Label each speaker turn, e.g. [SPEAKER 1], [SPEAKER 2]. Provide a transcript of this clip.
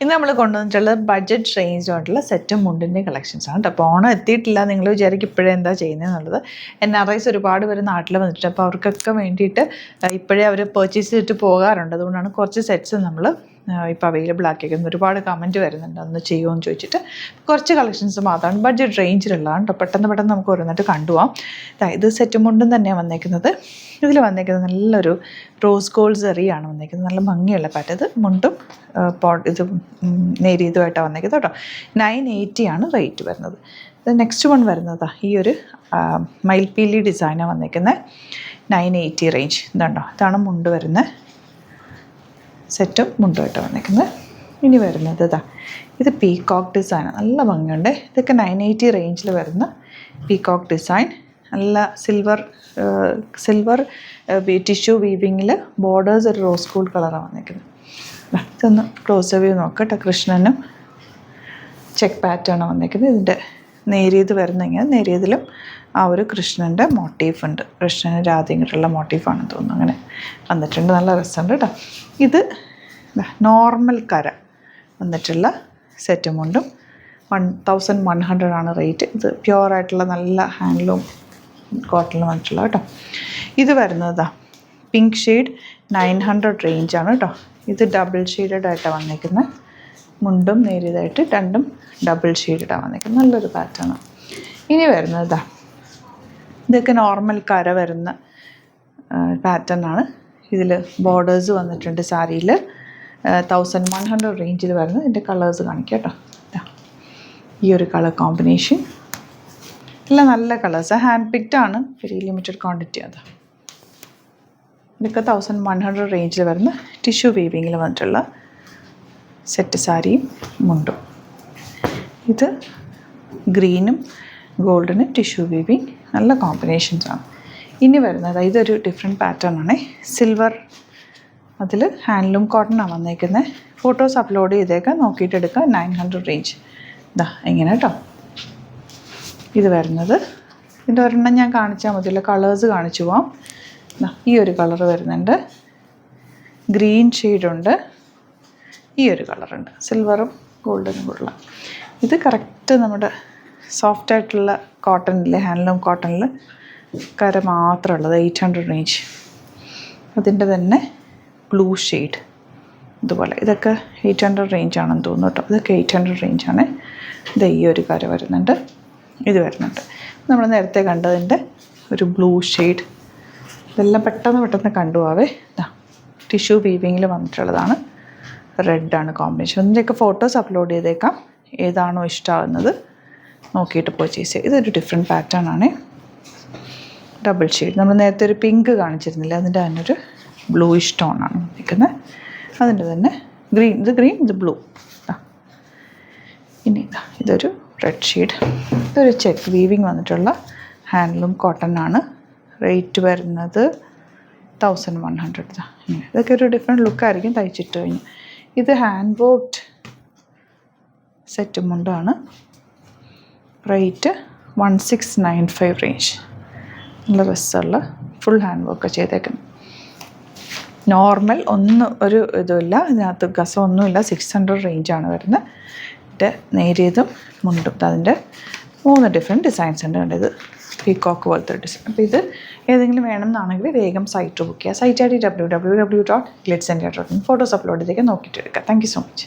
[SPEAKER 1] ഇന്ന് നമ്മൾ കൊണ്ടുവന്നിട്ടുള്ളത് ബഡ്ജറ്റ് റേഞ്ചായിട്ടുള്ള സെറ്റും മുണ്ടിൻ്റെ കളക്ഷൻസാണ് കേട്ടോ. അപ്പോൾ ഓണം എത്തിയിട്ടില്ല, നിങ്ങൾ വിചാരിക്കും ഇപ്പോഴേ എന്താ ചെയ്യുന്നതെന്നുള്ളത്. NRIs ഒരുപാട് പേര് നാട്ടിൽ വന്നിട്ടുണ്ട്. അപ്പോൾ അവർക്കൊക്കെ വേണ്ടിയിട്ട് ഇപ്പോഴേ അവർ പർച്ചേസ് ചെയ്തിട്ട് പോകാറുണ്ട്. അതുകൊണ്ടാണ് കുറച്ച് സെറ്റ്സ് നമ്മൾ ഇപ്പോൾ അവൈലബിൾ ആക്കിയിരിക്കുന്നത്. ഒരുപാട് കമൻറ്റ് വരുന്നുണ്ട് ഒന്ന് ചെയ്യുമോ എന്ന് ചോദിച്ചിട്ട്. കുറച്ച് കളക്ഷൻസ് മാത്രമാണ് ബഡ്ജറ്റ് റേഞ്ചിലുള്ളതാണ് കേട്ടോ. പെട്ടെന്ന് നമുക്ക് ഓരോന്നിട്ട് കണ്ടുപോകാം. ഇത് സെറ്റും മുണ്ടും തന്നെയാണ് വന്നേക്കുന്നത്. ഇതിൽ വന്നേക്കുന്നത് നല്ലൊരു റോസ് ഗോൾഡ് സെറിയാണ് വന്നേക്കുന്നത്. നല്ല ഭംഗിയുള്ള പാറ്റ്. ഇത് മുണ്ടും ഇത് നേരിയതുമായിട്ടാണ് വന്നേക്കുന്നത് കേട്ടോ. 980 ആണ് റേറ്റ് വരുന്നത്. ഇത് നെക്സ്റ്റ് വൺ വരുന്നതാണ് ഈ ഒരു മയിൽപ്പീലി ഡിസൈനാണ് വന്നേക്കുന്നത്. 980 റേഞ്ച്. ഇതുണ്ടോ, ഇതാണ് മുണ്ട് വരുന്നത്. സെറ്റും മുണ്ടുമായിട്ട് വന്നേക്കുന്നത്. ഇനി വരുന്നത് ഇത് പീകോക്ക് ഡിസൈൻ. നല്ല ഭംഗിയുണ്ട്. ഇതൊക്കെ 980 റേഞ്ചിൽ വരുന്ന പീകോക്ക് ഡിസൈൻ. നല്ല സിൽവർ ടിഷ്യൂ വീവിങ്ങിൽ ബോർഡേഴ്സ് ഒരു റോസ് ഗോൾഡ് കളറാണ് വന്നിരിക്കുന്നത്. ഇതൊന്ന് ക്ലോസ് വ്യൂ നോക്കാം കേട്ടോ. കൃഷ്ണനും ചെക്ക് പാറ്റേൺ വന്നിരിക്കുന്നത്. ഇതിൻ്റെ നേരിയത് വരുന്നെങ്കിൽ നേരിയതിലും ആ ഒരു കൃഷ്ണൻ്റെ മോട്ടീഫ് ഉണ്ട്. കൃഷ്ണന് രാധയും കിട്ടുള്ള മോട്ടീഫാണെന്ന് തോന്നുന്നു. അങ്ങനെ വന്നിട്ടുണ്ട്. നല്ല രസമുണ്ട് കേട്ടോ. ഇത് നോർമൽ കര വന്നിട്ടുള്ള സെറ്റും കൊണ്ടും 1100 ആണ് റേറ്റ്. ഇത് പ്യുവറായിട്ടുള്ള നല്ല ഹാൻഡ്ലൂം കോട്ടണിൽ വന്നിട്ടുള്ള കേട്ടോ. ഇത് വരുന്നത് പിങ്ക് ഷെയ്ഡ് 900 റേഞ്ചാണ് കേട്ടോ. ഇത് ഡബിൾ ഷെയ്ഡഡ് ആയിട്ടാണ് വന്നിരിക്കുന്നത്. മുണ്ടും നേരിയതായിട്ട് രണ്ടും ഡബിൾ ഷെയ്ഡാണ് വന്നിരിക്കുന്നത്. നല്ലൊരു പാറ്റേൺ. ഇനി വരുന്നത് ഇതൊക്കെ നോർമൽ കര വരുന്ന പാറ്റേൺ ആണ്. ഇതിൽ ബോർഡേഴ്സ് വന്നിട്ടുണ്ട്. സാരിയിൽ 1100 റേഞ്ചിൽ വരുന്നത്. ഇതിൻ്റെ കളേഴ്സ് കാണിക്കാം കേട്ടോ. ഈ ഒരു കളർ കോമ്പിനേഷൻ എല്ലാം നല്ല കളേഴ്സ്. ഹാൻഡ് പിക്ഡ് ആണ്. Very limited quantity. ഇതൊക്കെ 1100 റേഞ്ചിൽ വരുന്ന ടിഷ്യൂ വീവിങ്ങിൽ വന്നിട്ടുള്ള സെറ്റ് സാരിയും മുണ്ടും. ഇത് ഗ്രീനും ഗോൾഡനും ടിഷ്യൂ വീവിങ് നല്ല കോമ്പിനേഷൻസാണ്. ഇനി വരുന്നത് ഇതൊരു ഡിഫറെൻറ്റ് പാറ്റേൺ ആണ്. സിൽവർ, അതിൽ ഹാൻഡ്ലൂം കോട്ടണാണ് വന്നേക്കുന്നത്. ഫോട്ടോസ് അപ്ലോഡ് ചെയ്തേക്കാം, നോക്കിയിട്ട് എടുക്കാം. 900 റേഞ്ച്. ഇങ്ങനെ കേട്ടോ. ഇത് വരുന്നത് ഇതിൻ്റെ ഒരെണ്ണം ഞാൻ കാണിച്ചാൽ മതിയല്ലോ. കളേഴ്സ് കാണിച്ചു പോവാം. ഈ ഒരു കളർ വരുന്നുണ്ട്. ഗ്രീൻ ഷെയ്ഡുണ്ട്. ഈ ഒരു കളറുണ്ട്. സിൽവറും ഗോൾഡനും കൂടെയുള്ള. ഇത് കറക്റ്റ് നമ്മുടെ സോഫ്റ്റായിട്ടുള്ള കോട്ടണില്ലേ, ഹാൻഡ്ലൂം കോട്ടണിൽ കര മാത്രമുള്ളത്. 800 റേഞ്ച്. അതിൻ്റെ തന്നെ ബ്ലൂ ഷെയ്ഡ് ഇതുപോലെ. ഇതൊക്കെ 800 റേഞ്ചാണെന്ന് തോന്നുന്നു കേട്ടോ. ഇതൊക്കെ 800 റേഞ്ചാണ്. ഇത് ഈ ഒരു കര വരുന്നുണ്ട്. ഇത് വരുന്നുണ്ട്. നമ്മൾ നേരത്തെ കണ്ടതിൻ്റെ ഒരു ബ്ലൂ ഷെയ്ഡ്. ഇതെല്ലാം പെട്ടെന്ന് കണ്ടുപോവേ. ടിഷ്യൂ വീവിങ്ങിൽ വന്നിട്ടുള്ളതാണ്. റെഡാണ് കോമ്പിനേഷൻ. ഇതിൻ്റെയൊക്കെ ഫോട്ടോസ് അപ്ലോഡ് ചെയ്തേക്കാം. ഏതാണോ ഇഷ്ടമാകുന്നത് നോക്കിയിട്ട് പർച്ചേസ് ചെയ്യുക. ഇതൊരു ഡിഫറെൻറ്റ് പാറ്റേൺ ആണ്. Double shade. നമ്മൾ നേരത്തെ ഒരു പിങ്ക് കാണിച്ചിരുന്നില്ല, അതിൻ്റെ തന്നെ ഒരു ബ്ലൂയിഷ് ടോണാണ് നിൽക്കുന്നത്. അതിൻ്റെ തന്നെ ഗ്രീൻ. ഇത് ഗ്രീൻ, ഇത് ബ്ലൂ. ഇനി ഇതൊരു റെഡ് ഷെയ്ഡ്. ഇതൊരു ചെക്ക് വീവിങ് വന്നിട്ടുള്ള ഹാൻഡ്ലൂം കോട്ടൺ ആണ്. റേറ്റ് വരുന്നത് 1100. ഇതൊക്കെ ഒരു ഡിഫറെൻറ്റ് ലുക്കായിരിക്കും തയ്ച്ചിട്ട് കഴിഞ്ഞ്. ഇത് ഹാൻഡ് വർക്ക്ഡ് സെറ്റും മുണ്ടാണ്. Rate 1695 range. നല്ല രസമുള്ള ഫുൾ ഹാൻഡ് വർക്ക് ചെയ്തേക്കുന്നു. നോർമൽ ഒരു ഇതുമില്ല, ഇതിനകത്ത് ഗസമൊന്നുമില്ല. 600 റേഞ്ചാണ് വരുന്നത്. ഇതിൻ്റെ നേരിയതും മുണ്ടും. അതിൻ്റെ 3 ഡിഫറെൻറ്റ് ഡിസൈൻസ് ഉണ്ട്. ഇത് പീകോക്ക് പോലത്തെ ഡിസൈൻ. അപ്പോൾ ഇത് ഏതെങ്കിലും വേണമെന്നാണെങ്കിൽ വേഗം സൈറ്റ് ബുക്ക് ചെയ്യുക. Site ID www.glitzindia.in. Photos upload ചെയ്തേക്കാൻ നോക്കിയിട്ട് എടുക്കുക. Thank you so much.